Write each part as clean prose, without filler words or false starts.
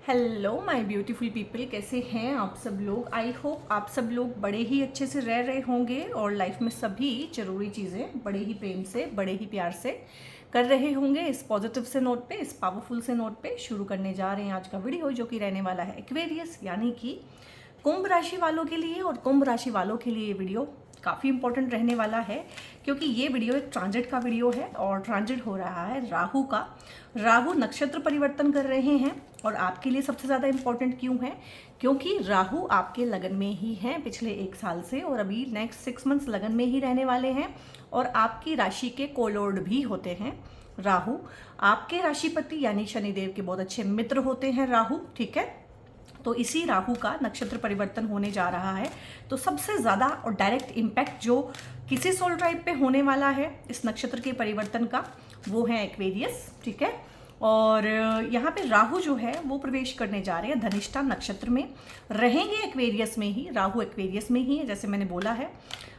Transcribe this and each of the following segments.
Hello my beautiful people, कैसे हैं आप सब लोग। आई होप आप सब लोग बड़े ही अच्छे से रह रहे होंगे और लाइफ में सभी जरूरी चीज़ें बड़े ही प्रेम से, बड़े ही प्यार से कर रहे होंगे। इस पॉजिटिव से नोट पे, इस पावरफुल से नोट पे शुरू करने जा रहे हैं आज का वीडियो, जो कि रहने वाला है एक्वेरियस यानी कि कुंभ राशि वालों के लिए। और कुंभ राशि वालों के लिए ये वीडियो काफ़ी इंपॉर्टेंट रहने वाला है, क्योंकि ये वीडियो एक ट्रांजिट का वीडियो है और ट्रांजिट हो रहा है राहु का। राहु नक्षत्र परिवर्तन कर रहे हैं और आपके लिए सबसे ज़्यादा इंपॉर्टेंट क्यों है, क्योंकि राहु आपके लगन में ही हैं पिछले 1 साल से, और अभी नेक्स्ट 6 मंथ्स लगन में ही रहने वाले हैं। और आपकी राशि के कोलॉर्ड भी होते हैं राहु। आपके राशिपति यानी शनिदेव के बहुत अच्छे मित्र होते हैं राहु, ठीक है। तो इसी राहु का नक्षत्र परिवर्तन होने जा रहा है, तो सबसे ज़्यादा और डायरेक्ट इम्पैक्ट जो किसी सोल ट्राइब पे होने वाला है इस नक्षत्र के परिवर्तन का, वो है एक्वेरियस, ठीक है। और यहाँ पे राहु जो है वो प्रवेश करने जा रहे हैं धनिष्ठा नक्षत्र में, रहेंगे एक्वेरियस में ही। राहु एक्वेरियस में ही है, जैसे मैंने बोला है।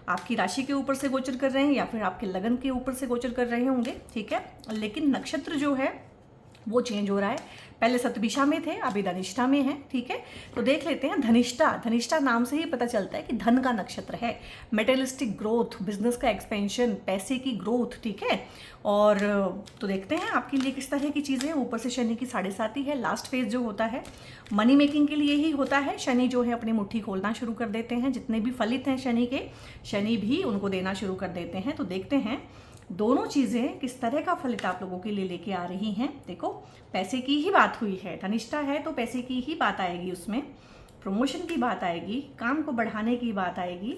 आपकी राशि के ऊपर से गोचर कर रहे हैं या फिर आपके लगन के ऊपर से गोचर कर रहे होंगे, ठीक है। लेकिन नक्षत्र जो है वो चेंज हो रहा है। पहले सतभिषा में थे, अभी धनिष्ठा में है, ठीक है। तो देख लेते हैं धनिष्ठा। धनिष्ठा नाम से ही पता चलता है कि धन का नक्षत्र है, मेटेरियलिस्टिक ग्रोथ, बिजनेस का एक्सपेंशन, पैसे की ग्रोथ, ठीक है। और तो देखते हैं आपके लिए किस तरह की चीज़ें। ऊपर से शनि की 7.5 है, लास्ट फेज जो होता है मनी मेकिंग के लिए ही होता है। शनि जो है अपनी मुट्ठी खोलना शुरू कर देते हैं, जितने भी फलित हैं शनि के, शनि भी उनको देना शुरू कर देते हैं। तो देखते हैं दोनों चीज़ें किस तरह का फलित आप लोगों के लिए लेके आ रही हैं। देखो, पैसे की ही बात हुई है, धनिष्ठा है तो पैसे की ही बात आएगी, उसमें प्रमोशन की बात आएगी, काम को बढ़ाने की बात आएगी,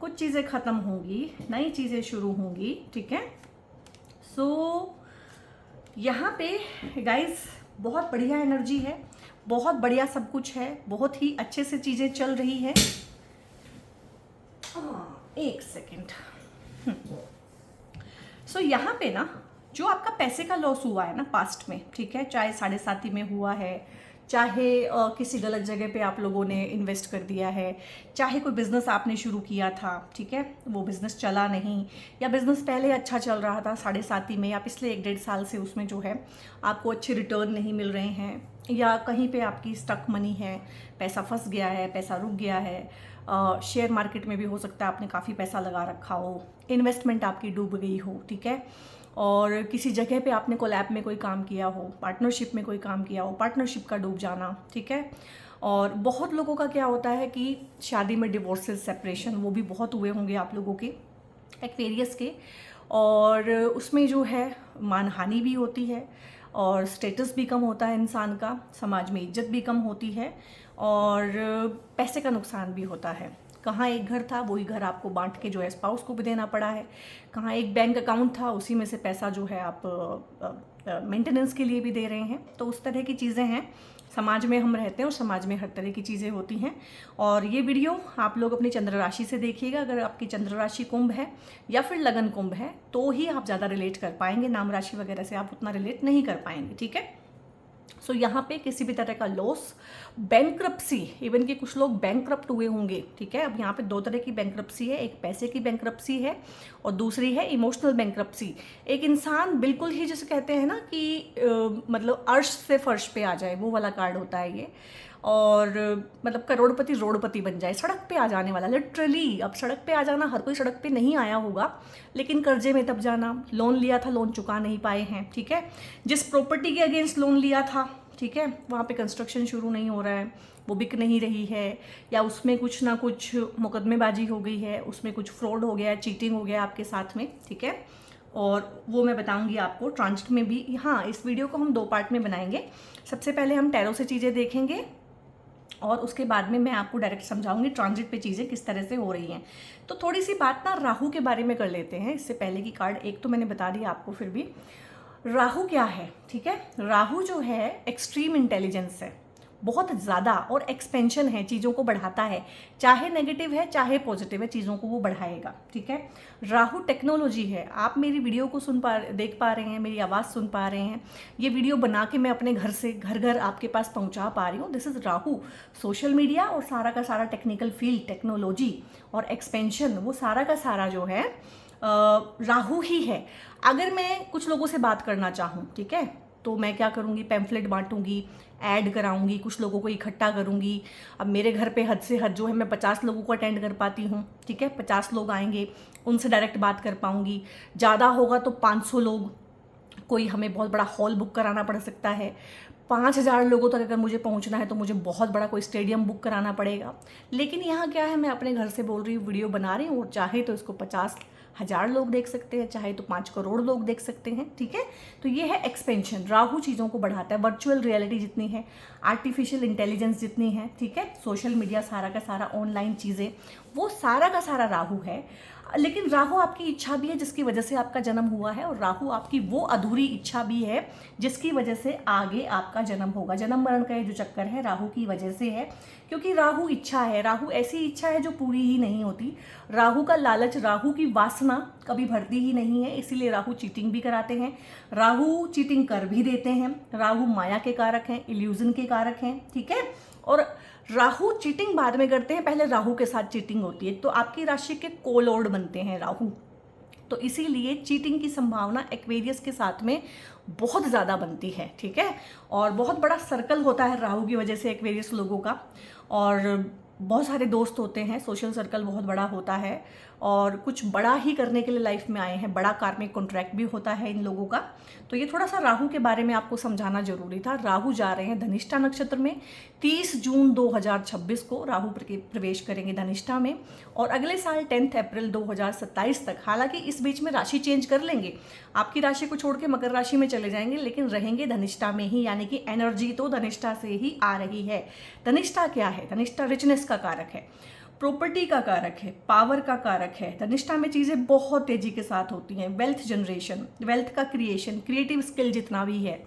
कुछ चीज़ें ख़त्म होंगी, नई चीज़ें शुरू होंगी, ठीक है। सो यहाँ पे गाइस बहुत बढ़िया एनर्जी है, बहुत बढ़िया सब कुछ है, बहुत ही अच्छे से चीज़ें चल रही है। एक सेकेंड। सो यहाँ पे ना जो आपका पैसे का लॉस हुआ है ना पास्ट में, ठीक है, चाहे 7.5 में हुआ है, चाहे किसी गलत जगह पे आप लोगों ने इन्वेस्ट कर दिया है, चाहे कोई बिज़नेस आपने शुरू किया था, ठीक है, वो बिज़नेस चला नहीं, या बिज़नेस पहले अच्छा चल रहा था 7.5 में, या पिछले 1-1.5 साल से उसमें जो है आपको अच्छे रिटर्न नहीं मिल रहे हैं, या कहीं पे आपकी स्टक मनी है, पैसा फंस गया है, पैसा रुक गया है। शेयर मार्केट में भी हो सकता है आपने काफ़ी पैसा लगा रखा हो, इन्वेस्टमेंट आपकी डूब गई हो, ठीक है। और किसी जगह पे आपने कोलैब में कोई काम किया हो, पार्टनरशिप में कोई काम किया हो, पार्टनरशिप का डूब जाना, ठीक है। और बहुत लोगों का क्या होता है कि शादी में डिवोर्सेस, सेपरेशन, वो भी बहुत हुए होंगे आप लोगों के एक्वेरियस के। और उसमें जो है मानहानि भी होती है और स्टेटस भी कम होता है इंसान का, समाज में इज्जत भी कम होती है और पैसे का नुकसान भी होता है। कहाँ एक घर था वही घर आपको बांट के जो है स्पाउस को भी देना पड़ा है, कहाँ एक बैंक अकाउंट था उसी में से पैसा जो है आप मेंटेनेंस के लिए भी दे रहे हैं। तो उस तरह की चीज़ें हैं, समाज में हम रहते हैं और समाज में हर तरह की चीज़ें होती हैं। और ये वीडियो आप लोग अपनी चंद्र राशि से देखिएगा। अगर आपकी चंद्र राशि कुंभ है या फिर लगन कुंभ है तो ही आप ज़्यादा रिलेट कर पाएंगे, नाम राशि वगैरह से आप उतना रिलेट नहीं कर पाएंगे, ठीक है। सो यहाँ पे किसी भी तरह का लॉस, बैंक्रप्सी, इवन कि कुछ लोग बैंक्रप्ट हुए होंगे, ठीक है। अब यहाँ पे 2 तरह की बैंक्रप्सी है, एक पैसे की बैंक्रप्सी है और दूसरी है इमोशनल बैंक्रप्सी। एक इंसान बिल्कुल ही जैसे कहते हैं ना कि मतलब अर्श से फर्श पे आ जाए, वो वाला कार्ड होता है ये। और मतलब करोड़पति रोड़पति बन जाए, सड़क पे आ जाने वाला, लिटरली। अब सड़क पे आ जाना, हर कोई सड़क पे नहीं आया होगा, लेकिन कर्जे में तब जाना, लोन लिया था, लोन चुका नहीं पाए हैं, ठीक है। जिस प्रॉपर्टी के अगेंस्ट लोन लिया था, ठीक है, वहाँ पे कंस्ट्रक्शन शुरू नहीं हो रहा है, वो बिक नहीं रही है, या उसमें कुछ ना कुछ मुकदमेबाजी हो गई है, उसमें कुछ फ्रॉड हो गया, चीटिंग हो गया आपके साथ में, ठीक है। और वो मैं बताऊंगी आपको ट्रांजिट में भी। हाँ, इस वीडियो को हम 2 पार्ट में बनाएंगे। सबसे पहले हम टैरो से चीज़ें देखेंगे और उसके बाद में मैं आपको डायरेक्ट समझाऊंगी ट्रांजिट पे चीज़ें किस तरह से हो रही हैं। तो थोड़ी सी बात ना राहु के बारे में कर लेते हैं। इससे पहले की कार्ड एक तो मैंने बता दिया आपको, फिर भी राहु क्या है, ठीक है। राहु जो है एक्सट्रीम इंटेलिजेंस है, बहुत ज़्यादा, और एक्सपेंशन है, चीज़ों को बढ़ाता है, चाहे नेगेटिव है चाहे पॉजिटिव है, चीज़ों को वो बढ़ाएगा, ठीक है। राहु टेक्नोलॉजी है। आप मेरी वीडियो को देख पा रहे हैं, मेरी आवाज़ सुन पा रहे हैं, ये वीडियो बना के मैं अपने घर से घर घर आपके पास पहुंचा पा रही हूँ। This is Rahu. Social media और सारा का सारा टेक्निकल फील्ड, टेक्नोलॉजी और एक्सपेंशन, वो सारा का सारा जो है राहु ही है। अगर मैं कुछ लोगों से बात करना चाहूँ, ठीक है, तो मैं क्या करूँगी, पैम्फलेट बांटूंगी, ऐड कराऊंगी, कुछ लोगों को इकट्ठा करूंगी। अब मेरे घर पे हद से हद जो है मैं 50 लोगों को अटेंड कर पाती हूँ, ठीक है, 50 लोग आएंगे, उनसे डायरेक्ट बात कर पाऊंगी। ज़्यादा होगा तो 500 लोग, कोई हमें बहुत बड़ा हॉल बुक कराना पड़ सकता है। 5000 लोगों तक अगर मुझे पहुंचना है तो मुझे बहुत बड़ा कोई स्टेडियम बुक कराना पड़ेगा। लेकिन यहाँ क्या है, मैं अपने घर से बोल रही हूँ, वीडियो बना रही हूँ, और चाहे तो इसको 50,000 लोग देख सकते हैं, चाहे तो 5 करोड़ लोग देख सकते हैं, ठीक है। तो ये है एक्सपेंशन। राहु चीज़ों को बढ़ाता है। वर्चुअल रियलिटी जितनी है, आर्टिफिशियल इंटेलिजेंस जितनी है, ठीक है, सोशल मीडिया, सारा का सारा ऑनलाइन चीज़ें, वो सारा का सारा राहु है। लेकिन राहु आपकी इच्छा भी है जिसकी वजह से आपका जन्म हुआ है, और राहु आपकी वो अधूरी इच्छा भी है जिसकी वजह से आगे आपका जन्म होगा। जन्म मरण का ये जो चक्कर है राहु की वजह से है, क्योंकि राहु इच्छा है। राहु ऐसी इच्छा है जो पूरी ही नहीं होती। राहु का लालच, राहु की वासना कभी भरती ही नहीं है, इसीलिए राहु चीटिंग भी कराते हैं, राहु चीटिंग कर भी देते हैं। राहु माया के कारक हैं, इल्यूजन के कारक हैं, ठीक है। और राहु चीटिंग बाद में करते हैं, पहले राहु के साथ चीटिंग होती है। तो आपकी राशि के कोलॉर्ड बनते हैं राहु, तो इसीलिए चीटिंग की संभावना एक्वेरियस के साथ में बहुत ज़्यादा बनती है, ठीक है। और बहुत बड़ा सर्कल होता है राहु की वजह से एक्वेरियस लोगों का, और बहुत सारे दोस्त होते हैं, सोशल सर्कल बहुत बड़ा होता है, और कुछ बड़ा ही करने के लिए लाइफ में आए हैं, बड़ा कार्मिक कॉन्ट्रैक्ट भी होता है इन लोगों का। तो ये थोड़ा सा राहु के बारे में आपको समझाना जरूरी था। राहु जा रहे हैं धनिष्ठा नक्षत्र में, 30 जून 2026 को राहु प्रवेश करेंगे धनिष्ठा में, और अगले साल 10 अप्रैल 2027 तक। हालांकि इस बीच में राशि चेंज कर लेंगे, आपकी राशि को छोड़ के मकर राशि में चले जाएंगे, लेकिन रहेंगे धनिष्ठा में ही, यानी कि एनर्जी तो धनिष्ठा से ही आ रही है। धनिष्ठा क्या है? धनिष्ठा रिचनेस का कारक है, प्रॉपर्टी का कारक है, पावर का कारक है। धनिष्ठा में चीज़ें बहुत तेजी के साथ होती हैं। वेल्थ जनरेशन, वेल्थ का क्रिएशन, क्रिएटिव स्किल जितना भी है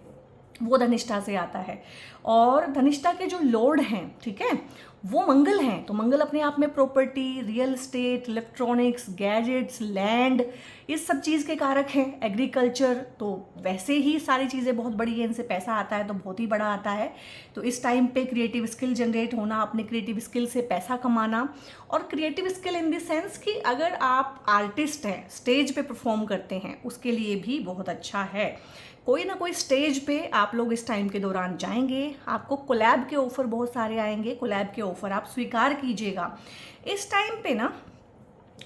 वो धनिष्ठा से आता है। और धनिष्ठा के जो लॉर्ड हैं, ठीक है, वो मंगल हैं। तो मंगल अपने आप में property, real estate, electronics, gadgets, land, इस सब चीज़ के कारक हैं। एग्रीकल्चर, तो वैसे ही सारी चीज़ें बहुत बड़ी हैं, इनसे पैसा आता है तो बहुत ही बड़ा आता है। तो इस टाइम पे क्रिएटिव स्किल जनरेट होना, अपने क्रिएटिव स्किल से पैसा कमाना, और creative skill in the sense कि अगर आप आर्टिस्ट हैं, स्टेज पे परफॉर्म करते हैं, उसके लिए भी बहुत अच्छा है। कोई ना कोई स्टेज पे आप लोग इस टाइम के दौरान जाएंगे, आपको कोलैब के ऑफर बहुत सारे आएंगे, कोलैब के ऑफर आप स्वीकार कीजिएगा। इस टाइम पे ना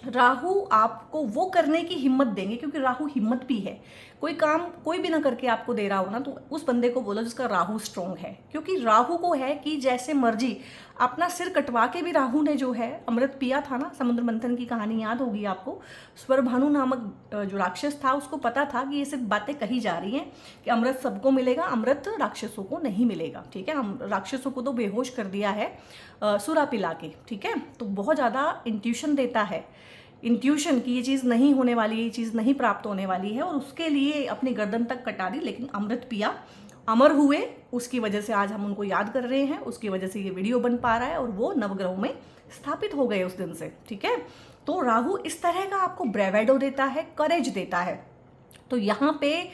राहु आपको वो करने की हिम्मत देंगे, क्योंकि राहु हिम्मत भी है। कोई काम कोई भी ना करके आपको दे रहा हो ना, तो उस बंदे को बोलो जिसका राहु स्ट्रॉन्ग है, क्योंकि राहु को है कि जैसे मर्जी अपना सिर कटवा के भी राहु ने जो है अमृत पिया था ना, समुद्र मंथन की कहानी याद होगी आपको। स्वरभानु नामक जो राक्षस था, उसको पता था कि ये सिर्फ बातें कही जा रही हैं कि अमृत सबको मिलेगा, अमृत राक्षसों को नहीं मिलेगा, ठीक है। हम राक्षसों को तो बेहोश कर दिया है सुरा पिला के, ठीक है। तो बहुत ज़्यादा इंट्यूशन देता है, इंट्यूशन की ये चीज़ नहीं होने वाली है, ये चीज़ नहीं प्राप्त होने वाली है, और उसके लिए अपनी गर्दन तक कटा दी, लेकिन अमृत पिया, अमर हुए। उसकी वजह से आज हम उनको याद कर रहे हैं, उसकी वजह से ये वीडियो बन पा रहा है, और वो नवग्रहों में स्थापित हो गए उस दिन से, ठीक है। तो राहु इस तरह का आपको ब्रेवेडो देता है, करेज देता है। तो यहाँ पे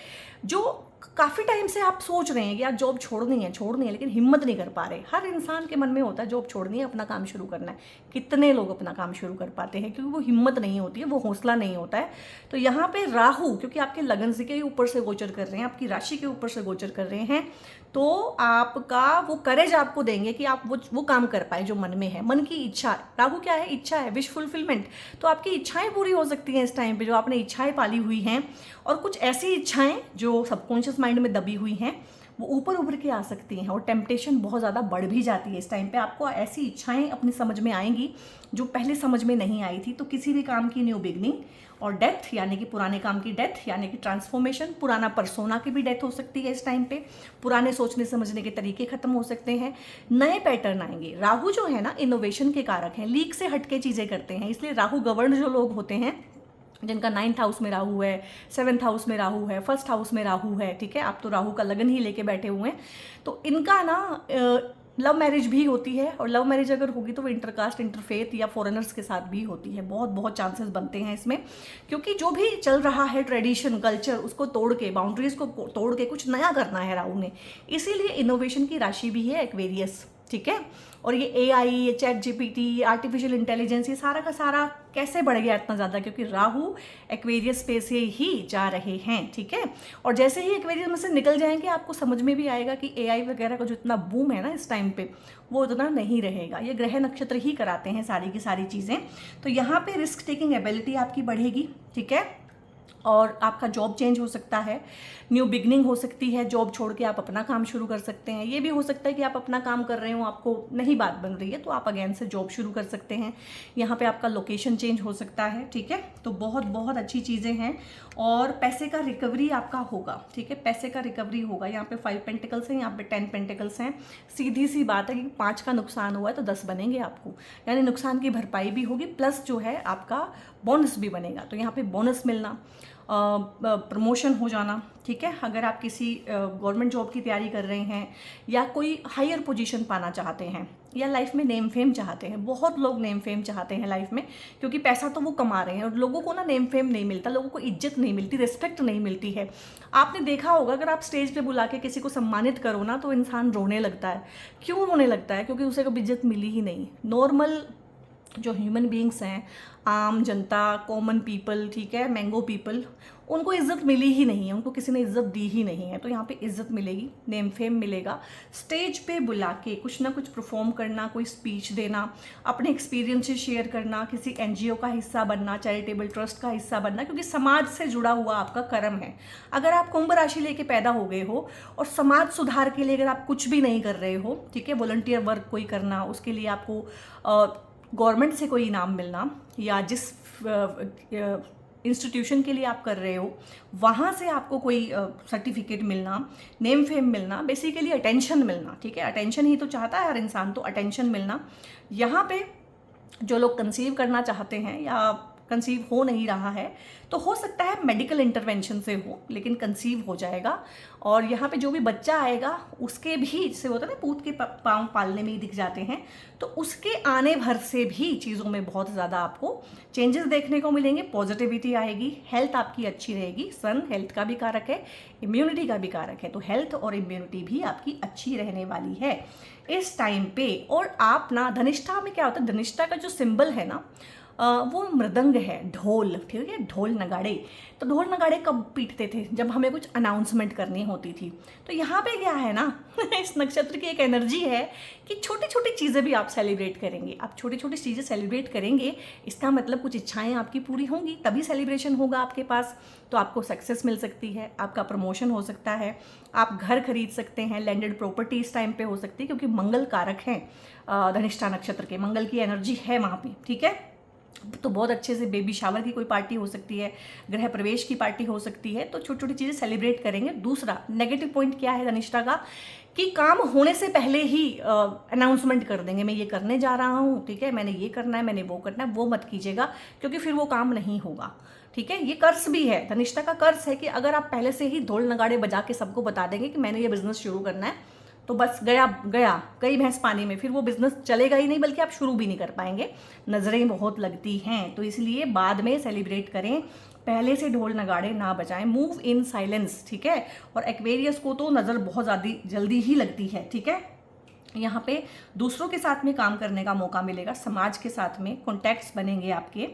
जो काफ़ी टाइम से आप सोच रहे हैं कि यार जॉब छोड़नी है, लेकिन हिम्मत नहीं कर पा रहे। हर इंसान के मन में होता है जॉब छोड़नी है, अपना काम शुरू करना है। कितने लोग अपना काम शुरू कर पाते हैं? क्योंकि वो हिम्मत नहीं होती है, वो हौसला नहीं होता है। तो यहाँ पे राहु, क्योंकि आपके लगन से के ऊपर से गोचर कर रहे हैं, आपकी राशि के ऊपर से गोचर कर रहे हैं, तो आपका वो करेज आपको देंगे कि आप वो काम कर पाए जो मन में है। मन की इच्छा, राहु क्या है? इच्छा है, विश फुलफिलमेंट। तो आपकी इच्छाएं पूरी हो सकती हैं इस टाइम पे, जो आपने इच्छाएं पाली हुई हैं। और कुछ ऐसी इच्छाएं जो सबकॉन्शियस माइंड में दबी हुई हैं, वो ऊपर उभर के आ सकती हैं, और टेम्पटेशन बहुत ज़्यादा बढ़ भी जाती है इस टाइम पे। आपको ऐसी इच्छाएं अपनी समझ में आएंगी जो पहले समझ में नहीं आई थी। तो किसी भी काम की न्यू बिगनिंग, और डेथ यानी कि पुराने काम की डेथ, यानी कि ट्रांसफॉर्मेशन, पुराना परसोना की भी डेथ हो सकती है इस टाइम पे। पुराने सोचने समझने के तरीके खत्म हो सकते हैं, नए पैटर्न आएंगे। राहु जो है ना, इनोवेशन के कारक हैं, लीक से हटके चीज़ें करते हैं। इसलिए राहु गवर्न जो लोग होते हैं, जिनका 9th हाउस में राहु है, 7th हाउस में राहु है, 1st हाउस में राहु है, ठीक है। आप तो राहु का लगन ही लेके बैठे हुए हैं। तो इनका ना लव मैरिज भी होती है, और लव मैरिज अगर होगी तो वो इंटरकास्ट, इंटरफेथ या फॉरेनर्स के साथ भी होती है। बहुत चांसेस बनते हैं इसमें, क्योंकि जो भी चल रहा है ट्रेडिशन, कल्चर, उसको तोड़ के, बाउंड्रीज को तोड़ के कुछ नया करना है राहु ने। इसीलिए इनोवेशन की राशि भी है एक्वेरियस, ठीक है। और ये AI, ये चैट GPT, आर्टिफिशियल इंटेलिजेंस, ये सारा का सारा कैसे बढ़ गया इतना ज़्यादा, क्योंकि राहु एक्वेरियस पे से ही जा रहे हैं, ठीक है। और जैसे ही एक्वेरियस में से निकल जाएंगे आपको समझ में भी आएगा कि AI वगैरह का जो इतना बूम है ना इस टाइम पे, वो उतना नहीं रहेगा। ये ग्रह नक्षत्र ही कराते हैं सारी की सारी चीज़ें। तो यहाँ पे रिस्क टेकिंग एबिलिटी आपकी बढ़ेगी, ठीक है। और आपका जॉब चेंज हो सकता है, न्यू बिगनिंग हो सकती है, जॉब छोड़ के आप अपना काम शुरू कर सकते हैं। ये भी हो सकता है कि आप अपना काम कर रहे हो, आपको नहीं बात बन रही है, तो आप अगेन से जॉब शुरू कर सकते हैं। यहाँ पे आपका लोकेशन चेंज हो सकता है, ठीक है। तो बहुत बहुत अच्छी चीज़ें हैं। और पैसे का रिकवरी आपका होगा, ठीक है, पैसे का रिकवरी होगा। यहाँ पे 5 पेंटिकल्स हैं, यहाँ पे 10 पेंटिकल्स हैं। सीधी सी बात है कि 5 का नुकसान हुआ है तो 10 बनेंगे आपको, यानी नुकसान की भरपाई भी होगी, प्लस जो है आपका बोनस भी बनेगा। तो यहाँ पे बोनस मिलना, प्रमोशन हो जाना, ठीक है। अगर आप किसी गवर्नमेंट जॉब की तैयारी कर रहे हैं या कोई हायर पोजीशन पाना चाहते हैं या लाइफ में नेम फेम चाहते हैं, बहुत लोग नेम फेम चाहते हैं लाइफ में, क्योंकि पैसा तो वो कमा रहे हैं और लोगों को ना नेम फेम नहीं मिलता, लोगों को इज्जत नहीं मिलती, रिस्पेक्ट नहीं मिलती है। आपने देखा होगा अगर आप स्टेज पे बुला के किसी को सम्मानित करो ना तो इंसान रोने लगता है। क्यों रोने लगता है? क्योंकि उसे कभी इज्जत मिली ही नहीं। नॉर्मल जो ह्यूमन बींग्स हैं, आम जनता, कॉमन पीपल, ठीक है, मैंगो पीपल, उनको इज्जत मिली ही नहीं है, उनको किसी ने इज्जत दी ही नहीं है। तो यहाँ पे इज्जत मिलेगी, नेम फेम मिलेगा। स्टेज पे बुला के कुछ ना कुछ परफॉर्म करना, कोई स्पीच देना, अपने एक्सपीरियंसेस शेयर करना, किसी NGO का हिस्सा बनना, चैरिटेबल ट्रस्ट का हिस्सा बनना, क्योंकि समाज से जुड़ा हुआ आपका कर्म है। अगर आप कुंभ राशि लेके पैदा हो गए हो और समाज सुधार के लिए अगर आप कुछ भी नहीं कर रहे हो, ठीक है, वॉलंटियर वर्क कोई करना, उसके लिए आपको गवर्नमेंट से कोई इनाम मिलना, या जिस इंस्टीट्यूशन के लिए आप कर रहे हो वहाँ से आपको कोई सर्टिफिकेट मिलना, नेम फेम मिलना, बेसिकली अटेंशन मिलना, ठीक है। अटेंशन ही तो चाहता है हर इंसान, तो अटेंशन मिलना। यहाँ पे जो लोग कंसीव करना चाहते हैं या कंसीव हो नहीं रहा है, तो हो सकता है मेडिकल इंटरवेंशन से हो, लेकिन कंसीव हो जाएगा। और यहाँ पे जो भी बच्चा आएगा उसके भी, जैसे होता है ना पूत के पाँव पालने में ही दिख जाते हैं, तो उसके आने भर से भी चीज़ों में बहुत ज़्यादा आपको चेंजेस देखने को मिलेंगे, पॉजिटिविटी आएगी, हेल्थ आपकी अच्छी रहेगी। सन हेल्थ का भी कारक है, इम्यूनिटी का भी कारक है, तो हेल्थ और इम्यूनिटी भी आपकी अच्छी रहने वाली है इस टाइम पे। और आप ना धनिष्ठा में क्या होता है, धनिष्ठा का जो सिंबल है ना वो मृदंग है, ढोल, ठीक है, ढोल नगाड़े। तो ढोल नगाड़े कब पीटते थे? जब हमें कुछ अनाउंसमेंट करनी होती थी। तो यहाँ पे क्या है ना इस नक्षत्र की एक एनर्जी है कि छोटी छोटी चीज़ें भी आप सेलिब्रेट करेंगे। आप छोटी छोटी चीज़ें सेलिब्रेट करेंगे, इसका मतलब कुछ इच्छाएं आपकी पूरी होंगी, तभी सेलिब्रेशन होगा आपके पास। तो आपको सक्सेस मिल सकती है, आपका प्रमोशन हो सकता है, आप घर खरीद सकते हैं, लैंडेड प्रॉपर्टी इस टाइम पे हो सकती है, क्योंकि मंगल कारक हैं धनिष्ठा नक्षत्र के, मंगल की एनर्जी है वहाँ पे, ठीक है। तो बहुत अच्छे से बेबी शावर की कोई पार्टी हो सकती है, गृह प्रवेश की पार्टी हो सकती है, तो छोटी छोटी चीज़ें सेलिब्रेट करेंगे। दूसरा नेगेटिव पॉइंट क्या है धनिष्ठा का, कि काम होने से पहले ही अनाउंसमेंट कर देंगे, मैं ये करने जा रहा हूँ, ठीक है, मैंने ये करना है, मैंने वो करना है। वो मत कीजिएगा, क्योंकि फिर वो काम नहीं होगा, ठीक है। ये कर्स भी है, धनिष्ठा का कर्स है कि अगर आप पहले से ही ढोल नगाड़े बजा के सबको बता देंगे कि मैंने ये बिजनेस शुरू करना है, तो बस गई भैंस पानी में, फिर वो बिजनेस चलेगा ही नहीं, बल्कि आप शुरू भी नहीं कर पाएंगे, नज़रें बहुत लगती हैं। तो इसलिए बाद में सेलिब्रेट करें, पहले से ढोल नगाड़े ना बजाएं, मूव इन साइलेंस, ठीक है। और एक्वेरियस को तो नज़र बहुत ज़्यादा जल्दी ही लगती है, ठीक है। यहाँ पे दूसरों के साथ में काम करने का मौका मिलेगा, समाज के साथ में कॉन्टैक्ट्स बनेंगे आपके,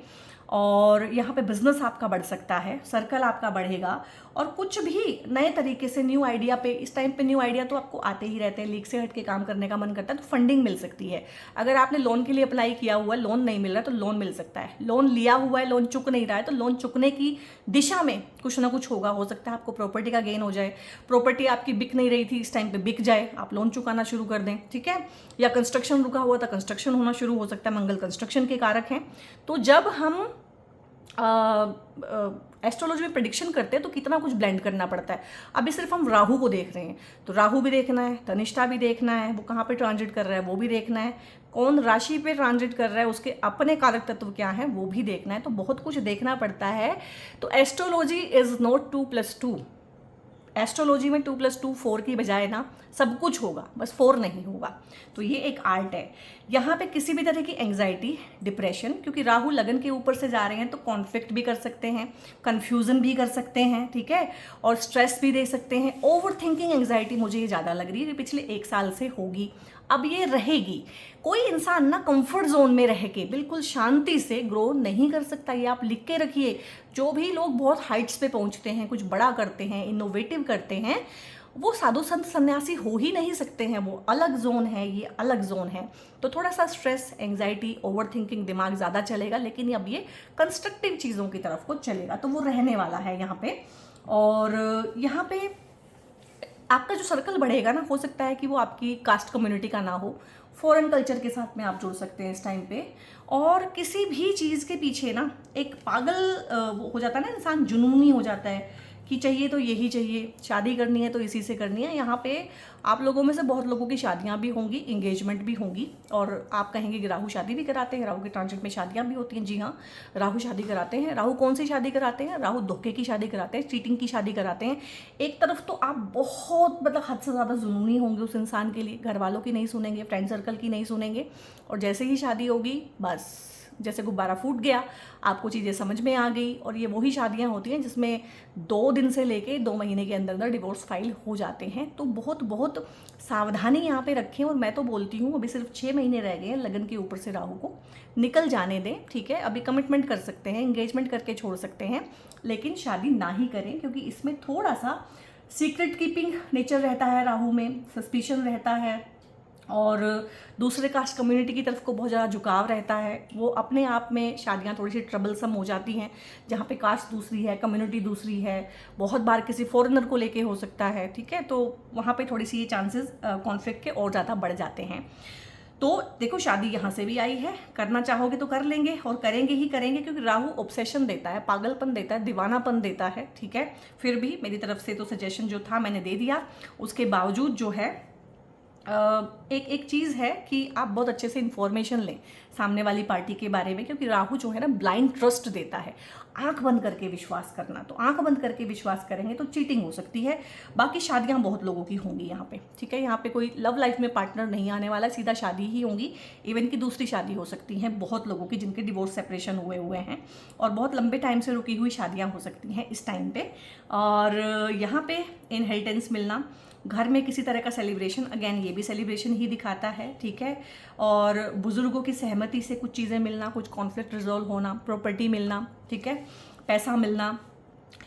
और यहाँ पे बिजनेस आपका बढ़ सकता है, सर्कल आपका बढ़ेगा। और कुछ भी नए तरीके से न्यू आइडिया पे, इस टाइम पे न्यू आइडिया तो आपको आते ही रहते हैं, लीक से हट के काम करने का मन करता है, तो फंडिंग मिल सकती है। अगर आपने लोन के लिए अप्लाई किया हुआ है, लोन नहीं मिल रहा है, तो लोन मिल सकता है। लोन लिया हुआ है, लोन चुक नहीं रहा है, तो लोन चुकने की दिशा में कुछ ना कुछ होगा। हो सकता है आपको प्रॉपर्टी का गेन हो जाए, प्रॉपर्टी आपकी बिक नहीं रही थी, इस टाइम पे बिक जाए, आप लोन चुकाना शुरू कर दें, ठीक है। या कंस्ट्रक्शन रुका हुआ था, कंस्ट्रक्शन होना शुरू हो सकता है, मंगल कंस्ट्रक्शन के कारक हैं। तो जब हम एस्ट्रोलॉजी में प्रेडिक्शन करते हैं तो कितना कुछ ब्लेंड करना पड़ता है। अभी सिर्फ हम राहु को देख रहे हैं, तो राहु भी देखना है, धनिष्ठा भी देखना है, वो कहाँ पे ट्रांजिट कर रहा है वो भी देखना है, कौन राशि पे ट्रांजिट कर रहा है, उसके अपने कारक तत्व क्या है वो भी देखना है। तो बहुत कुछ देखना पड़ता है। तो एस्ट्रोलॉजी इज नॉट 2+2, एस्ट्रोलॉजी में 2+2 4 की बजाय ना सब कुछ होगा, बस 4 नहीं होगा। तो ये एक आर्ट है। यहाँ पे किसी भी तरह की एंग्जाइटी, डिप्रेशन, क्योंकि राहु लगन के ऊपर से जा रहे हैं तो कॉन्फ्लिक्ट भी कर सकते हैं, कन्फ्यूजन भी कर सकते हैं, ठीक है, और स्ट्रेस भी दे सकते हैं। ओवर थिंकिंग एंग्जाइटी मुझे ये ज़्यादा लग रही है, ये पिछले 1 साल से होगी, अब ये रहेगी। कोई इंसान ना कंफर्ट जोन में रह के बिल्कुल शांति से ग्रो नहीं कर सकता, ये आप लिख के रखिए। जो भी लोग बहुत हाइट्स पे पहुंचते हैं, कुछ बड़ा करते हैं, इनोवेटिव करते हैं, वो साधु संत सन्यासी हो ही नहीं सकते हैं। वो अलग जोन है, ये अलग जोन है। तो थोड़ा सा स्ट्रेस, एंग्जाइटी, ओवर थिंकिंग, दिमाग ज़्यादा चलेगा, लेकिन अब ये कंस्ट्रक्टिव चीज़ों की तरफ को चलेगा, तो वो रहने वाला है यहाँ पे। और यहाँ पे आपका जो सर्कल बढ़ेगा ना, हो सकता है कि वो आपकी कास्ट कम्युनिटी का ना हो, फॉरेन कल्चर के साथ में आप जुड़ सकते हैं इस टाइम पे। और किसी भी चीज़ के पीछे ना एक पागल वो हो जाता है ना, इंसान जुनूनी हो जाता है कि चाहिए तो यही चाहिए, शादी करनी है तो इसी से करनी है। यहाँ पे आप लोगों में से बहुत लोगों की शादियाँ भी होंगी, इंगेजमेंट भी होंगी, और आप कहेंगे कि राहु शादी भी कराते हैं, राहु के ट्रांजिट में शादियाँ भी होती हैं। जी हाँ, राहु शादी कराते हैं। राहु कौन सी शादी कराते हैं? राहु धोखे की शादी कराते हैं, चीटिंग की शादी कराते हैं। एक तरफ तो आप बहुत मतलब हद से ज़्यादा जुनूनी होंगे उस इंसान के लिए, घर वालों की नहीं सुनेंगे, फ्रेंड सर्कल की नहीं सुनेंगे, और जैसे ही शादी होगी बस जैसे गुब्बारा फूट गया, आपको चीज़ें समझ में आ गई। और ये वही शादियां होती हैं जिसमें 2 दिन से लेके 2 महीने के अंदर अंदर डिवोर्स फाइल हो जाते हैं। तो बहुत बहुत सावधानी यहाँ पे रखें। और मैं तो बोलती हूँ अभी सिर्फ 6 महीने रह गए हैं लगन के ऊपर से राहु को, निकल जाने दें, ठीक है। अभी कमिटमेंट कर सकते हैं, इंगेजमेंट करके छोड़ सकते हैं, लेकिन शादी ना ही करें, क्योंकि इसमें थोड़ा सा सीक्रेट कीपिंग नेचर रहता है राहु में, सस्पिशन रहता है, और दूसरे कास्ट कम्युनिटी की तरफ को बहुत ज़्यादा झुकाव रहता है। वो अपने आप में शादियाँ थोड़ी सी ट्रबलसम हो जाती हैं, जहाँ पे कास्ट दूसरी है, कम्युनिटी दूसरी है, बहुत बार किसी फॉरेनर को लेके हो सकता है, ठीक है। तो वहाँ पे थोड़ी सी ये चांसेस कॉन्फ्लिक्ट के और ज़्यादा बढ़ जाते हैं। तो देखो, शादी यहाँ से भी आई है, करना चाहोगे तो कर लेंगे, और करेंगे ही करेंगे, क्योंकि राहु ऑब्सेशन देता है, पागलपन देता है, दीवानापन देता है, ठीक है। फिर भी मेरी तरफ से तो सजेशन जो था मैंने दे दिया। उसके बावजूद जो है एक चीज़ है कि आप बहुत अच्छे से इन्फॉर्मेशन लें सामने वाली पार्टी के बारे में, क्योंकि राहु जो है ना ब्लाइंड ट्रस्ट देता है, आंख बंद करके विश्वास करना। तो आंख बंद करके विश्वास करेंगे तो चीटिंग हो सकती है। बाकी शादियां बहुत लोगों की होंगी यहाँ पे, ठीक है। यहाँ पे कोई लव लाइफ में पार्टनर नहीं आने वाला, सीधा शादी ही होंगी। इवन की दूसरी शादी हो सकती है बहुत लोगों की, जिनके डिवोर्स सेपरेशन हुए हैं, और बहुत लंबे टाइम से रुकी हुई शादियाँ हो सकती हैं इस टाइम पे। और यहाँ पे इनहेरिटेंस मिलना, घर में किसी तरह का सेलिब्रेशन, अगेन ये भी सेलिब्रेशन ही दिखाता है, ठीक है। और बुजुर्गों की सहमति से कुछ चीज़ें मिलना, कुछ कॉन्फ्लिक्ट रिजॉल्व होना, प्रॉपर्टी मिलना, ठीक है, पैसा मिलना।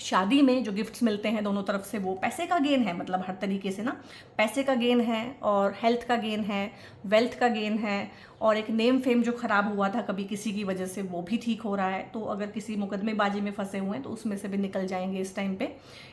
शादी में जो गिफ्ट्स मिलते हैं दोनों तरफ से, वो पैसे का गेन है, मतलब हर तरीके से ना पैसे का गेन है, और हेल्थ का गेन है, वेल्थ का गेन है, और एक नेम फेम जो ख़राब हुआ था कभी किसी की वजह से, वो भी ठीक हो रहा है। तो अगर किसी मुकदमेबाजी में फंसे हुए हैं तो उसमें से भी निकल जाएंगे इस टाइम पे।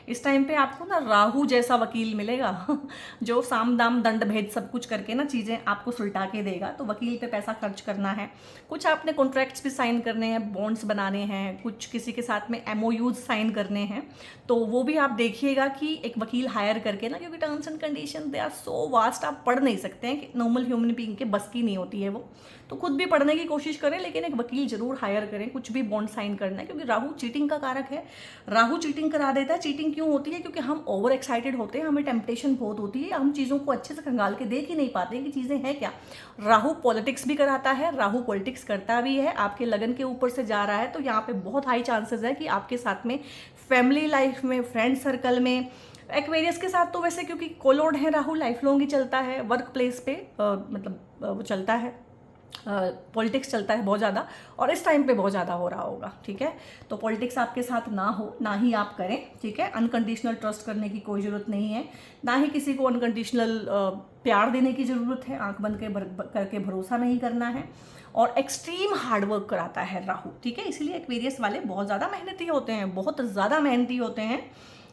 इस टाइम पे आपको ना राहु जैसा वकील मिलेगा जो साम दाम दंड भेद सब कुछ करके ना चीज़ें आपको सुलटा के देगा। तो वकील पे पैसा खर्च करना है, कुछ आपने कॉन्ट्रैक्ट्स भी साइन करने हैं, बॉन्ड्स बनाने हैं, कुछ किसी के साथ में MOUs साइन करने हैं, तो वो भी आप देखिएगा कि एक वकील हायर करके ना, क्योंकि terms and condition they are so vast, आप पढ़ नहीं सकते हैं, कि नॉर्मल ह्यूमन बीइंग के बस की नहीं होती है वो। तो खुद भी पढ़ने की कोशिश करें, लेकिन एक वकील जरूर हायर करें, कुछ भी बॉन्ड साइन करना है, क्योंकि राहु चीटिंग का कारक है। राहु चीटिंग करा देता है। चीटिंग क्यों होती है? क्योंकि हम ओवर एक्साइटेड होते हैं, हमें टेम्पटेशन बहुत होती है, हम चीज़ों को अच्छे से खंगाल के देख ही नहीं पाते कि चीज़ें हैं क्या। राहु पॉलिटिक्स भी कराता है, राहु पॉलिटिक्स करता भी है, आपके लगन के ऊपर से जा रहा है, तो यहाँ पे बहुत हाई चांसेस है कि आपके साथ में फैमिली लाइफ में, फ्रेंड सर्कल में, एक्वेरियस के साथ तो वैसे क्योंकि कोलोड है राहु, लाइफ लॉन्ग ही चलता है, वर्क प्लेस पे मतलब वो चलता है, पॉलिटिक्स चलता है बहुत ज़्यादा, और इस टाइम पे बहुत ज़्यादा हो रहा होगा, ठीक है। तो पॉलिटिक्स आपके साथ ना हो, ना ही आप करें, ठीक है। अनकंडीशनल ट्रस्ट करने की कोई ज़रूरत नहीं है, ना ही किसी को अनकंडीशनल प्यार देने की ज़रूरत है, आंख बंद करके भरोसा नहीं करना है। और एक्सट्रीम हार्डवर्क कराता है राहु, ठीक है। इसीलिए एक्वेरियस वाले बहुत ज़्यादा मेहनती होते हैं, बहुत ज़्यादा मेहनती होते हैं।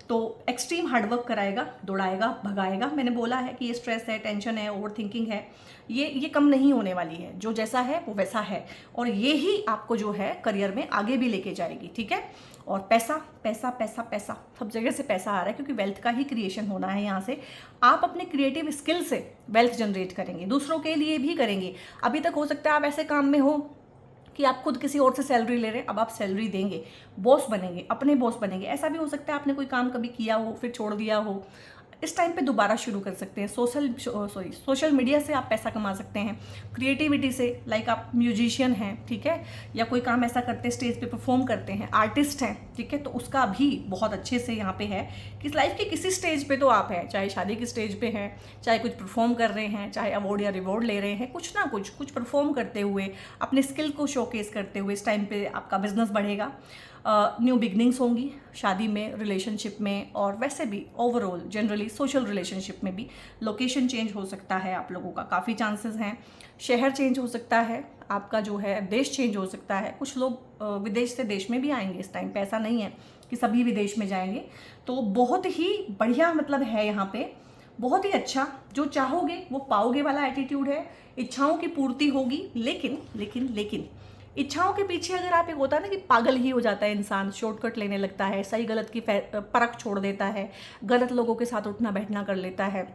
तो एक्सट्रीम हार्डवर्क कराएगा, दौड़ाएगा, भगाएगा। मैंने बोला है कि ये स्ट्रेस है, टेंशन है, ओवर थिंकिंग है, ये कम नहीं होने वाली है। जो जैसा है वो वैसा है, और ये ही आपको जो है करियर में आगे भी लेके जाएगी, ठीक है। और पैसा पैसा पैसा पैसा, सब जगह से पैसा आ रहा है, क्योंकि वेल्थ का ही क्रिएशन होना है यहाँ से। आप अपने क्रिएटिव स्किल से वेल्थ जनरेट करेंगे, दूसरों के लिए भी करेंगे। अभी तक हो सकता है आप ऐसे काम में हो कि आप खुद किसी और से सैलरी ले रहे हैं, अब आप सैलरी देंगे, बॉस बनेंगे, अपने बॉस बनेंगे। ऐसा भी हो सकता है आपने कोई काम कभी किया हो फिर छोड़ दिया हो, इस टाइम पे दोबारा शुरू कर सकते हैं। सोशल मीडिया से आप पैसा कमा सकते हैं, क्रिएटिविटी से, लाइक आप म्यूजिशियन हैं, ठीक है, या कोई काम ऐसा करते हैं, स्टेज पे परफॉर्म करते हैं, आर्टिस्ट हैं, ठीक है, तो उसका भी बहुत अच्छे से यहाँ पे है कि लाइफ के किसी स्टेज पे तो आप हैं, चाहे शादी की स्टेज पे हैं, चाहे कुछ परफॉर्म कर रहे हैं, चाहे अवार्ड या रिवॉर्ड ले रहे हैं, कुछ ना कुछ परफॉर्म करते हुए, अपने स्किल को शोकेस करते हुए इस टाइम पे आपका बिजनेस बढ़ेगा। न्यू बिगनिंग्स होंगी शादी में, रिलेशनशिप में, और वैसे भी ओवरऑल जनरली सोशल रिलेशनशिप में भी। लोकेशन चेंज हो सकता है आप लोगों का, काफ़ी चांसेस हैं। शहर चेंज हो सकता है आपका, जो है देश चेंज हो सकता है। कुछ लोग विदेश से देश में भी आएंगे इस टाइम पे, ऐसा नहीं है कि सभी विदेश में जाएंगे। तो बहुत ही बढ़िया मतलब है यहाँ पे, बहुत ही अच्छा, जो चाहोगे वो पाओगे वाला एटीट्यूड है। इच्छाओं की पूर्ति होगी, लेकिन इच्छाओं के पीछे अगर आप, एक होता है ना कि पागल ही हो जाता है इंसान, शॉर्टकट लेने लगता है, सही गलत की परख छोड़ देता है, गलत लोगों के साथ उठना बैठना कर लेता है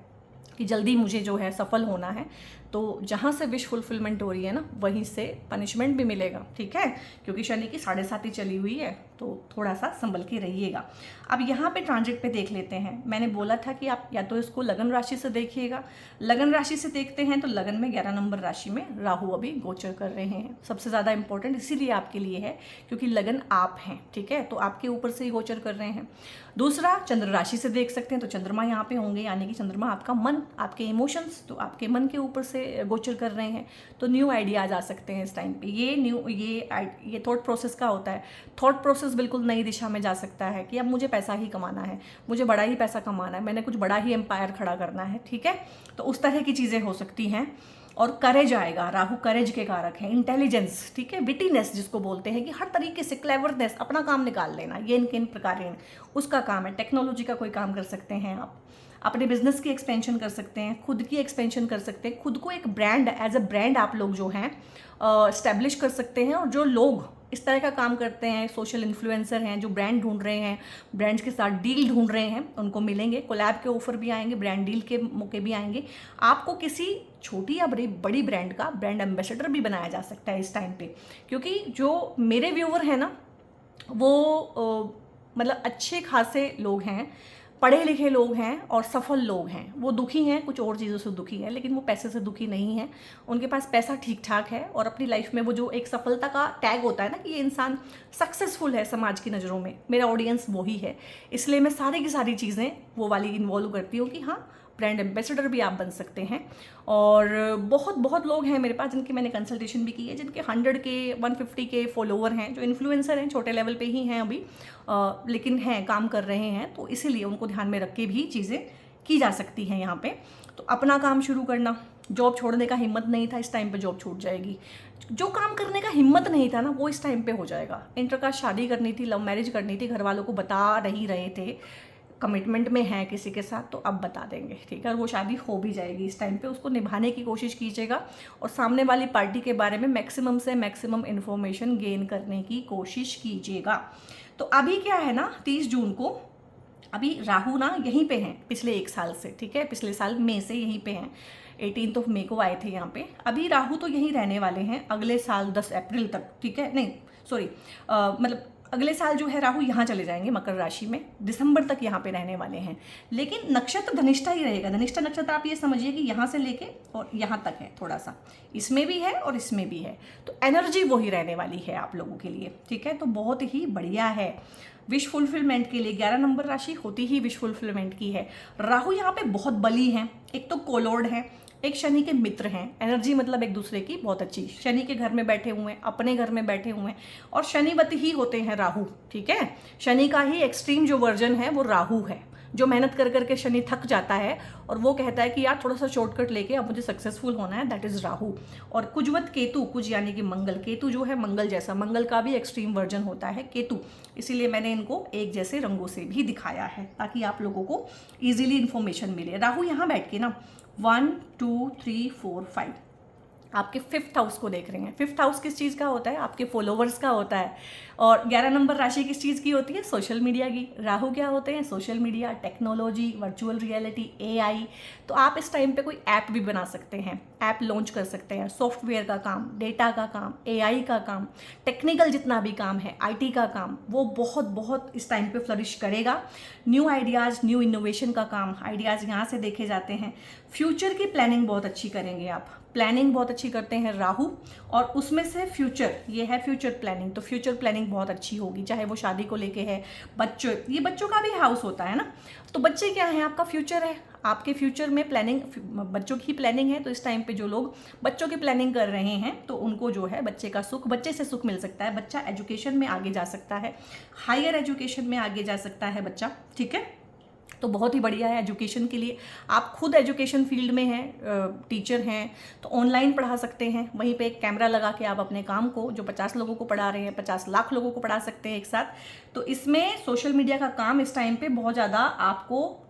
कि जल्दी मुझे जो है सफल होना है। तो जहाँ से विश फुलफिलमेंट हो रही है ना, वहीं से पनिशमेंट भी मिलेगा, ठीक है, क्योंकि शनि की 7.5 चली हुई है, तो थोड़ा सा संभल के रहिएगा। अब यहाँ पे ट्रांजिट पे देख लेते हैं। मैंने बोला था कि आप या तो इसको लगन राशि से देखिएगा। लगन राशि से देखते हैं तो लगन में 11 नंबर राशि में राहु अभी गोचर कर रहे हैं। सबसे ज़्यादा इंपॉर्टेंट इसीलिए आपके लिए है क्योंकि लगन आप हैं, ठीक है, तो आपके ऊपर से ही गोचर कर रहे हैं। दूसरा, चंद्र राशि से देख सकते हैं, तो चंद्रमा यहाँ पे होंगे, यानी कि चंद्रमा आपका मन, आपके इमोशंस, तो आपके मन के ऊपर से गोचर कर रहे हैं। तो न्यू आइडियाज आ सकते हैं इस टाइम पे। ये थॉट प्रोसेस का होता है। थॉट प्रोसेस बिल्कुल नई दिशा में जा सकता है कि अब मुझे पैसा ही कमाना है, मुझे बड़ा ही पैसा कमाना है, मैंने कुछ बड़ा ही एम्पायर खड़ा करना है, ठीक है, तो उस तरह की चीज़ें हो सकती हैं। और करेज आएगा, राहु करेज के कारक है, इंटेलिजेंस, ठीक है, विटीनेस जिसको बोलते हैं कि हर तरीके से क्लेवरनेस, अपना काम निकाल लेना, ये इनके इन प्रकार उसका काम है। टेक्नोलॉजी का कोई काम कर सकते हैं आप, अपने बिजनेस की एक्सपेंशन कर सकते हैं, खुद की एक्सपेंशन कर सकते हैं, खुद को एक ब्रांड, एज अ ब्रांड आप लोग जो हैं स्टैब्लिश कर सकते हैं। और जो लोग इस तरह का काम करते हैं, सोशल इन्फ्लुएंसर हैं, जो ब्रांड ढूंढ रहे हैं, ब्रांड्स के साथ डील ढूंढ रहे हैं, उनको मिलेंगे, कोलैब के ऑफर भी आएंगे, ब्रांड डील के मौके भी आएंगे। आपको किसी छोटी या बड़ी ब्रांड का ब्रांड एम्बेसडर भी बनाया जा सकता है इस टाइम पे, क्योंकि जो मेरे व्यूअर हैं ना, वो मतलब अच्छे खासे लोग हैं, पढ़े लिखे लोग हैं और सफल लोग हैं। वो दुखी हैं, कुछ और चीज़ों से दुखी हैं, लेकिन वो पैसे से दुखी नहीं हैं। उनके पास पैसा ठीक ठाक है और अपनी लाइफ में वो जो एक सफलता का टैग होता है ना कि ये इंसान सक्सेसफुल है समाज की नज़रों में, मेरा ऑडियंस वही है। इसलिए मैं सारी की सारी चीज़ें वो वाली इन्वॉल्व करती हूँ कि हाँ, ब्रांड एम्बेसडर भी आप बन सकते हैं। और बहुत लोग हैं मेरे पास जिनकी मैंने कंसल्टेशन भी की है, जिनके 100 के 150 के फॉलोवर हैं, जो इन्फ्लुएंसर हैं, छोटे लेवल पे ही हैं अभी, लेकिन हैं, काम कर रहे हैं। तो इसीलिए उनको ध्यान में रख के भी चीज़ें की जा सकती हैं यहाँ पे। तो अपना काम शुरू करना, जॉब छोड़ने का हिम्मत नहीं था, इस टाइम पे जॉब छूट जाएगी। जो काम करने का हिम्मत नहीं था ना, वो इस टाइम पे हो जाएगा। इंटरकास्ट शादी करनी थी, लव मैरिज करनी थी, घर वालों को बता नहीं रहे थे, कमिटमेंट में है किसी के साथ, तो अब बता देंगे, ठीक है, और वो शादी हो भी जाएगी इस टाइम पे। उसको निभाने की कोशिश कीजिएगा और सामने वाली पार्टी के बारे में मैक्सिमम से मैक्सिमम इन्फॉर्मेशन गेन करने की कोशिश कीजिएगा। तो अभी क्या है ना, 30 जून को अभी राहु ना यहीं पे हैं पिछले 1 साल से, ठीक है, पिछले साल मई से यहीं पे हैं, 18 मई को आए थे यहाँ पे। अभी राहु तो यहीं रहने वाले हैं अगले साल 10 अप्रैल तक, ठीक है, नहीं सॉरी, मतलब अगले साल जो है राहु यहाँ चले जाएंगे मकर राशि में, दिसंबर तक यहाँ पे रहने वाले हैं। लेकिन नक्षत्र धनिष्ठा ही रहेगा। धनिष्ठा नक्षत्र आप ये समझिए कि यहाँ से लेके और यहाँ तक है, थोड़ा सा इसमें भी है और इसमें भी है, तो एनर्जी वही रहने वाली है आप लोगों के लिए, ठीक है, तो बहुत ही बढ़िया है विश फुलफिलमेंट के लिए। 11 नंबर राशि होती ही विश फुलफिलमेंट की है। राहु यहाँ पे बहुत बली हैं, एक तो कोलॉर्ड है, एक शनि के मित्र हैं। एनर्जी मतलब एक दूसरे की बहुत अच्छी, शनि के घर में बैठे हुए हैं, अपने घर में बैठे हुए हैं, और शनिवती ही होते हैं राहु, ठीक है। शनि का ही एक्सट्रीम जो वर्जन है वो राहु है, जो मेहनत कर करके शनि थक जाता है और वो कहता है कि यार थोड़ा सा शॉर्टकट लेके अब मुझे सक्सेसफुल होना है, दैट इज राहु। और कुजवत केतु, कुज यानी कि मंगल, केतु जो है मंगल जैसा, मंगल का भी एक्सट्रीम वर्जन होता है केतु, इसीलिए मैंने इनको एक जैसे रंगों से भी दिखाया है ताकि आप लोगों को ईजिली इन्फॉर्मेशन मिले। राहु यहाँ बैठ के ना 1 2 3 4 5 आपके 5th हाउस को देख रहे हैं। 5th हाउस किस चीज़ का होता है? आपके फॉलोवर्स का होता है। और 11 नंबर राशि किस चीज़ की होती है? सोशल मीडिया की। राहु क्या होते हैं? Social media, technology, virtual reality, AI. तो आप इस टाइम पे कोई ऐप भी बना सकते हैं, ऐप लॉन्च कर सकते हैं, सॉफ्टवेयर का काम, डेटा का काम, एआई का काम, टेक्निकल जितना भी काम है, आईटी का काम, वो बहुत बहुत इस टाइम पे फ्लरिश करेगा। न्यू आइडियाज़, न्यू इनोवेशन का काम, आइडियाज़ यहाँ से देखे जाते हैं। फ्यूचर की प्लानिंग बहुत अच्छी करेंगे आप, प्लानिंग बहुत अच्छी करते हैं राहु, और उसमें से फ्यूचर, ये है फ्यूचर प्लानिंग, तो फ्यूचर प्लानिंग बहुत अच्छी होगी, चाहे वो शादी को लेके है, बच्चों, ये बच्चों का भी हाउस होता है ना, तो बच्चे क्या है? आपका फ्यूचर है। आपके फ्यूचर में प्लानिंग, बच्चों की प्लानिंग है, तो इस टाइम पे जो लोग बच्चों की प्लानिंग कर रहे हैं तो उनको जो है बच्चे का सुख, बच्चे से सुख मिल सकता है, बच्चा एजुकेशन में आगे जा सकता है, हायर एजुकेशन में आगे जा सकता है बच्चा, ठीक है। तो बहुत ही बढ़िया है एजुकेशन के लिए। आप खुद एजुकेशन फील्ड में हैं, टीचर हैं, तो ऑनलाइन पढ़ा सकते हैं, वहीं पे एक कैमरा लगा के आप अपने काम को, जो 50 लोगों को पढ़ा रहे हैं, 50 लाख लोगों को पढ़ा सकते हैं एक साथ। तो इसमें सोशल मीडिया का काम इस टाइम पे बहुत ज़्यादा आपको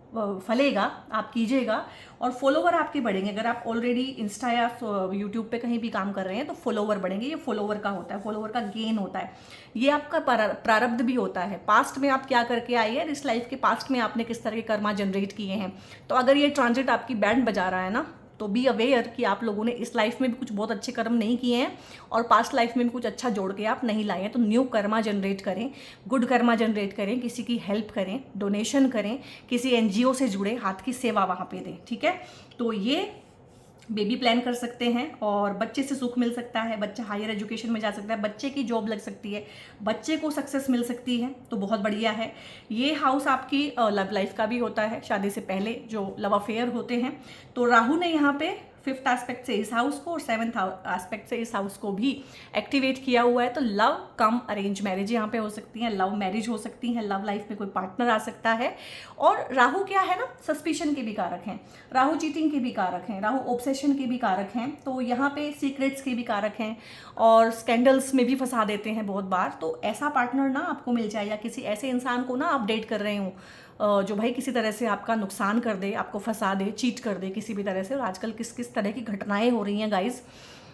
फलेगा, आप कीजिएगा, और फॉलोवर आपके बढ़ेंगे। अगर आप ऑलरेडी इंस्टा या यूट्यूब पे कहीं भी काम कर रहे हैं तो फॉलोवर बढ़ेंगे। ये फॉलोवर का होता है, फॉलोवर का गेन होता है, ये आपका प्रारब्ध भी होता है। पास्ट में आप क्या करके आए हैं, इस लाइफ के पास्ट में आपने किस तरह के कर्मा जनरेट किए हैं। तो अगर ये ट्रांजिट आपकी बैंड बजा रहा है ना, तो बी अवेयर कि आप लोगों ने इस लाइफ में भी कुछ बहुत अच्छे कर्म नहीं किए हैं और पास्ट लाइफ में भी कुछ अच्छा जोड़ के आप नहीं लाए हैं। तो न्यू कर्मा जनरेट करें, गुड कर्मा जनरेट करें, किसी की हेल्प करें, डोनेशन करें, किसी एनजीओ से जुड़े, हाथ की सेवा वहाँ पे दें, ठीक है। तो ये बेबी प्लान कर सकते हैं, और बच्चे से सुख मिल सकता है, बच्चा हायर एजुकेशन में जा सकता है, बच्चे की जॉब लग सकती है, बच्चे को सक्सेस मिल सकती है, तो बहुत बढ़िया है। ये हाउस आपकी लव लाइफ का भी होता है, शादी से पहले जो लव अफेयर होते हैं। तो राहु ने यहाँ पे 5th एस्पेक्ट से इस हाउस को और 7th एस्पेक्ट से इस हाउस को भी एक्टिवेट किया हुआ है। तो लव कम अरेंज मैरिज यहाँ पे हो सकती है, लव मैरिज हो सकती है, लव लाइफ में कोई पार्टनर आ सकता है। और राहु क्या है ना, सस्पिशन के भी कारक हैं, राहु चीटिंग के भी कारक हैं, राहु ऑब्सेशन के भी कारक हैं, तो यहाँ पे सीक्रेट्स के भी कारक हैं, और स्कैंडल्स में भी फंसा देते हैं बहुत बार। तो ऐसा पार्टनर ना आपको मिल जाए, या किसी ऐसे इंसान को ना आप डेट कर रहे हो जो भाई किसी तरह से आपका नुकसान कर दे, आपको फंसा दे, चीट कर दे किसी भी तरह से। और आजकल किस किस तरह की घटनाएं हो रही हैं गाइस,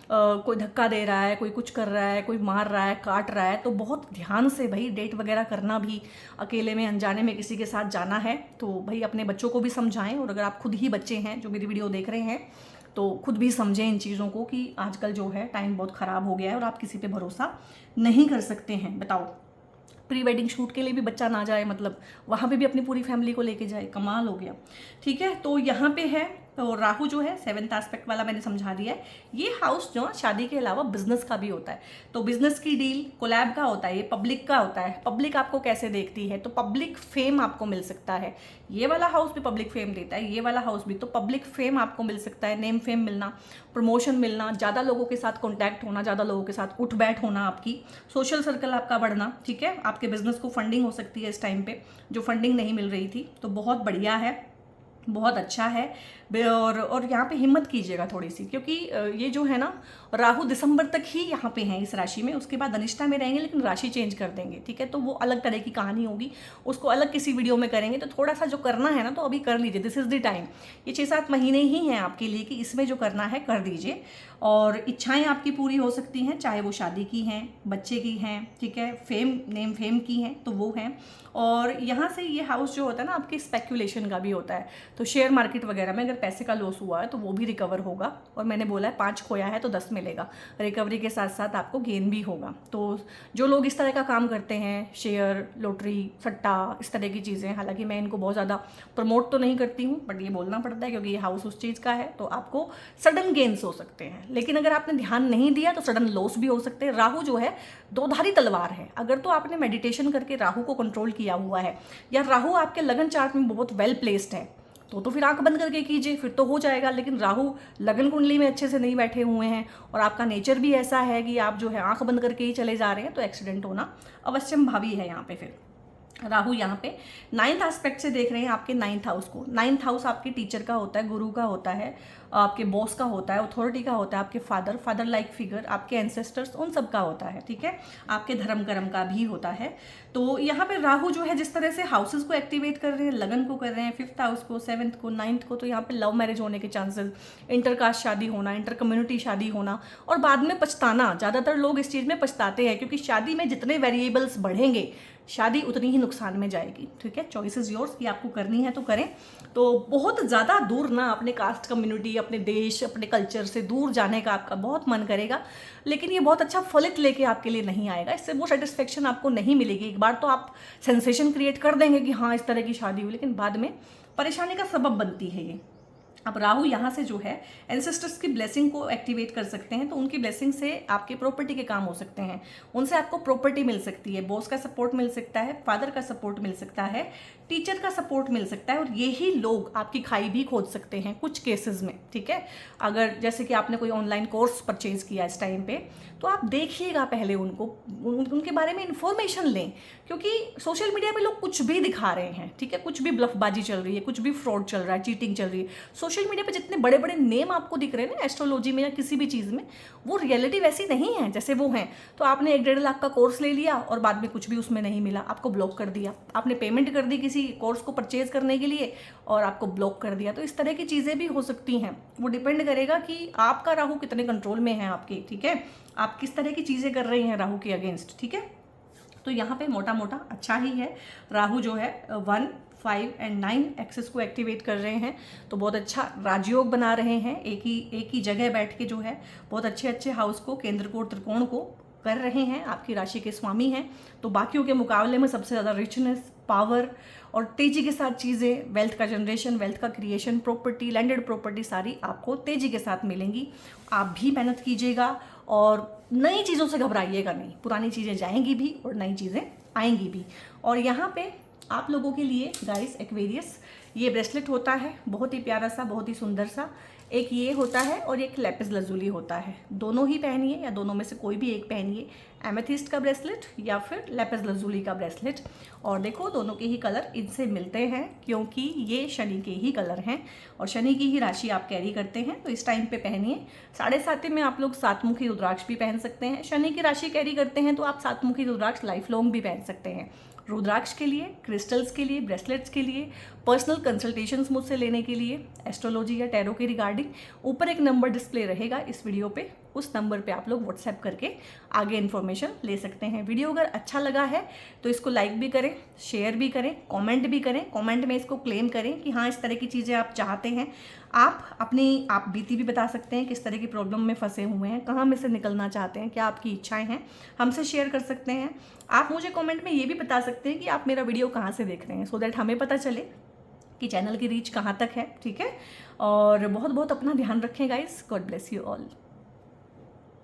कोई धक्का दे रहा है, कोई कुछ कर रहा है, कोई मार रहा है, काट रहा है। तो बहुत ध्यान से भाई डेट वगैरह करना भी, अकेले में अनजाने में किसी के साथ जाना है तो भाई अपने बच्चों को भी समझाएं, और अगर आप खुद ही बच्चे हैं जो मेरी वीडियो देख रहे हैं तो खुद भी समझें इन चीज़ों को कि आजकल जो है टाइम बहुत ख़राब हो गया है और आप किसी पे भरोसा नहीं कर सकते हैं। बताओ, प्री वेडिंग शूट के लिए भी बच्चा ना जाए, मतलब वहाँ पे भी अपनी पूरी फैमिली को लेके जाए, कमाल हो गया, ठीक है। तो यहाँ पे है, तो राहु जो है 7th एस्पेक्ट वाला मैंने समझा दिया है। ये हाउस जो शादी के अलावा बिजनेस का भी होता है, तो बिजनेस की डील, कोलैब का होता है, ये पब्लिक का होता है। पब्लिक आपको कैसे देखती है, तो पब्लिक फेम आपको मिल सकता है। ये वाला हाउस भी पब्लिक फेम देता है, ये वाला हाउस भी, तो पब्लिक फेम आपको मिल सकता है, नेम फेम मिलना, प्रमोशन मिलना, ज़्यादा लोगों के साथ कॉन्टैक्ट होना, ज़्यादा लोगों के साथ उठ बैठ होना, आपकी सोशल सर्कल आपका बढ़ना, ठीक है। आपके बिजनेस को फंडिंग हो सकती है इस टाइम पे, जो फंडिंग नहीं मिल रही थी, तो बहुत बढ़िया है, बहुत अच्छा है। और यहाँ पे हिम्मत कीजिएगा थोड़ी सी, क्योंकि ये जो है ना, राहु दिसंबर तक ही यहाँ पे हैं इस राशि में, उसके बाद अनिष्टा में रहेंगे, लेकिन राशि चेंज कर देंगे, ठीक है। तो वो अलग तरह की कहानी होगी, उसको अलग किसी वीडियो में करेंगे। तो थोड़ा सा जो करना है ना, तो अभी कर लीजिए, दिस इज़ द टाइम। ये 6-7 महीने ही हैं आपके लिए कि इसमें जो करना है कर दीजिए, और इच्छाएं आपकी पूरी हो सकती हैं, चाहे वो शादी की हैं, बच्चे की हैं, ठीक है, फेम, नेम फेम की हैं, तो वो हैं। और यहाँ से ये हाउस जो होता है ना, आपके स्पेक्यूलेशन का भी होता है, तो शेयर मार्केट वगैरह में अगर पैसे का लॉस हुआ है तो वो भी रिकवर होगा। और मैंने बोला है 5 खोया है तो 10 मिलेगा, रिकवरी के साथ साथ आपको गेन भी होगा। तो जो लोग इस तरह का काम करते हैं, शेयर, लॉटरी, सट्टा, इस तरह की चीज़ें, हालांकि मैं इनको बहुत ज़्यादा प्रमोट तो नहीं करती हूँ, बट ये बोलना पड़ता है क्योंकि ये हाउस उस चीज़ का है। तो आपको सडन गेन्स हो सकते हैं, लेकिन अगर आपने ध्यान नहीं दिया तो सडन लॉस भी हो सकते हैं। राहु जो है दोधारी तलवार है, अगर तो आपने मेडिटेशन करके राहु को कंट्रोल किया हुआ है, या राहु आपके लगन चार्ट में बहुत वेल प्लेस्ड है, तो फिर आंख बंद करके कीजिए, फिर तो हो जाएगा। लेकिन राहु लगन कुंडली में अच्छे से नहीं बैठे हुए हैं, और आपका नेचर भी ऐसा है कि आप जो है आंख बंद करके ही चले जा रहे हैं, तो एक्सीडेंट होना अवश्यम भावी है यहाँ पे फिर। राहु यहाँ पे 9th एस्पेक्ट से देख रहे हैं आपके 9th हाउस को। 9th हाउस आपके टीचर का होता है, गुरु का होता है, आपके बॉस का होता है, अथॉरिटी का होता है, आपके फादर लाइक फिगर, आपके एंसेस्टर्स, उन सब का होता है, ठीक है। आपके धर्म कर्म का भी होता है। तो यहाँ पे राहु जो है जिस तरह से हाउसेस को एक्टिवेट कर रहे हैं, लगन को कर रहे हैं, 5th हाउस को, 7th को, 9th को, तो यहाँ पे लव मैरिज होने के चांसेस, इंटरकास्ट शादी होना, इंटर कम्युनिटी शादी होना, और बाद में पछताना। ज़्यादातर लोग इस चीज़ में पछताते हैं क्योंकि शादी में जितने वेरिएबल्स बढ़ेंगे शादी उतनी ही नुकसान में जाएगी, ठीक है। चॉइस इज योर्स कि आपको करनी है तो करें। तो बहुत ज़्यादा दूर ना अपने कास्ट कम्युनिटी, अपने देश, अपने कल्चर से दूर जाने का आपका बहुत मन करेगा, लेकिन ये बहुत अच्छा फलित लेके आपके लिए नहीं आएगा। इससे वो सेटिस्फेक्शन आपको नहीं मिलेगी। एक बार तो आप सेंसेशन क्रिएट कर देंगे कि हाँ इस तरह की शादी हुई, लेकिन बाद में परेशानी का सबब बनती है ये। अब राहु यहाँ से जो है एंसेस्टर्स की ब्लेसिंग को एक्टिवेट कर सकते हैं, तो उनकी ब्लेसिंग से आपके प्रॉपर्टी के काम हो सकते हैं, उनसे आपको प्रॉपर्टी मिल सकती है, बॉस का सपोर्ट मिल सकता है, फादर का सपोर्ट मिल सकता है, टीचर का सपोर्ट मिल सकता है, और यही लोग आपकी खाई भी खोद सकते हैं कुछ केसेस में, ठीक है। अगर जैसे कि आपने कोई ऑनलाइन कोर्स परचेज किया इस टाइम पे, तो आप देखिएगा पहले उनके बारे में इंफॉर्मेशन लें, क्योंकि सोशल मीडिया पे लोग कुछ भी दिखा रहे हैं, ठीक है। कुछ भी ब्लफबाजी चल रही है, कुछ भी फ्रॉड चल रहा है, चीटिंग चल रही है। सोशल मीडिया पे जितने बड़े बड़े नेम आपको दिख रहे हैं ना एस्ट्रोलॉजी में या किसी भी चीज़ में, वो रियलिटी वैसी नहीं है जैसे वो हैं। तो आपने 1-1.5 लाख का कोर्स ले लिया और बाद में कुछ भी उसमें नहीं मिला, आपको ब्लॉक कर दिया। आपने पेमेंट कर दी किसी कोर्स को परचेज करने के लिए और आपको ब्लॉक कर दिया। तो इस तरह की चीज़ें भी हो सकती हैं। वो डिपेंड करेगा कि आपका राहु कितने कंट्रोल में है आपके, ठीक है। आप किस तरह की चीज़ें कर रही हैं राहु के अगेंस्ट, ठीक है। तो यहाँ पे मोटा मोटा अच्छा ही है। राहु जो है 1, 5 एंड 9 एक्सेस को एक्टिवेट कर रहे हैं, तो बहुत अच्छा राजयोग बना रहे हैं। एक ही जगह बैठ के जो है बहुत अच्छे हाउस को, केंद्र को, त्रिकोण को कर रहे हैं। आपकी राशि के स्वामी हैं, तो बाकियों के मुकाबले में सबसे ज़्यादा रिचनेस, पावर और तेज़ी के साथ चीज़ें, वेल्थ का जनरेशन, वेल्थ का क्रिएशन, प्रॉपर्टी, लैंडेड प्रॉपर्टी सारी आपको तेज़ी के साथ मिलेंगी। आप भी मेहनत कीजिएगा और नई चीज़ों से घबराइएगा नहीं। पुरानी चीज़ें जाएंगी भी और नई चीज़ें आएंगी भी। और यहाँ पे आप लोगों के लिए गाइस एक्वेरियस ये ब्रेसलेट होता है, बहुत ही प्यारा सा, बहुत ही सुंदर सा। एक ये होता है और एक लैपिस लजुली होता है। दोनों ही पहनिए या दोनों में से कोई भी एक पहनिए, एमेथिस्ट का ब्रेसलेट या फिर लैपिस लजुली का ब्रेसलेट। और देखो दोनों के ही कलर इनसे मिलते हैं क्योंकि ये शनि के ही कलर हैं और शनि की ही राशि आप कैरी करते हैं, तो इस टाइम पे पहनिए। 7.5 में आप लोग 7-मुखी रुद्राक्ष भी पहन सकते हैं। शनि की राशि कैरी करते हैं तो आप 7-मुखी रुद्राक्ष लाइफ लॉन्ग भी पहन सकते हैं। रुद्राक्ष के लिए, क्रिस्टल्स के लिए, ब्रेसलेट्स के लिए, पर्सनल कंसल्टेशंस मुझसे लेने के लिए, एस्ट्रोलॉजी या टैरो के रिगार्डिंग, ऊपर एक नंबर डिस्प्ले रहेगा इस वीडियो पे, उस नंबर पे आप लोग व्हाट्सएप करके आगे इन्फॉर्मेशन ले सकते हैं। वीडियो अगर अच्छा लगा है तो इसको लाइक भी करें, शेयर भी करें, कमेंट भी करें। कमेंट में इसको क्लेम करें कि हाँ इस तरह की चीज़ें आप चाहते हैं। आप बीती भी बता सकते हैं, किस तरह की प्रॉब्लम में फंसे हुए हैं, कहाँ में से निकलना चाहते हैं, क्या आपकी इच्छाएं हैं, हमसे शेयर कर सकते हैं। आप मुझे कमेंट में ये भी बता सकते हैं कि आप मेरा वीडियो कहाँ से देख रहे हैं, सो दैट हमें पता चले कि चैनल की रीच कहाँ तक है, ठीक है। और बहुत बहुत अपना ध्यान रखें guys. God bless you all.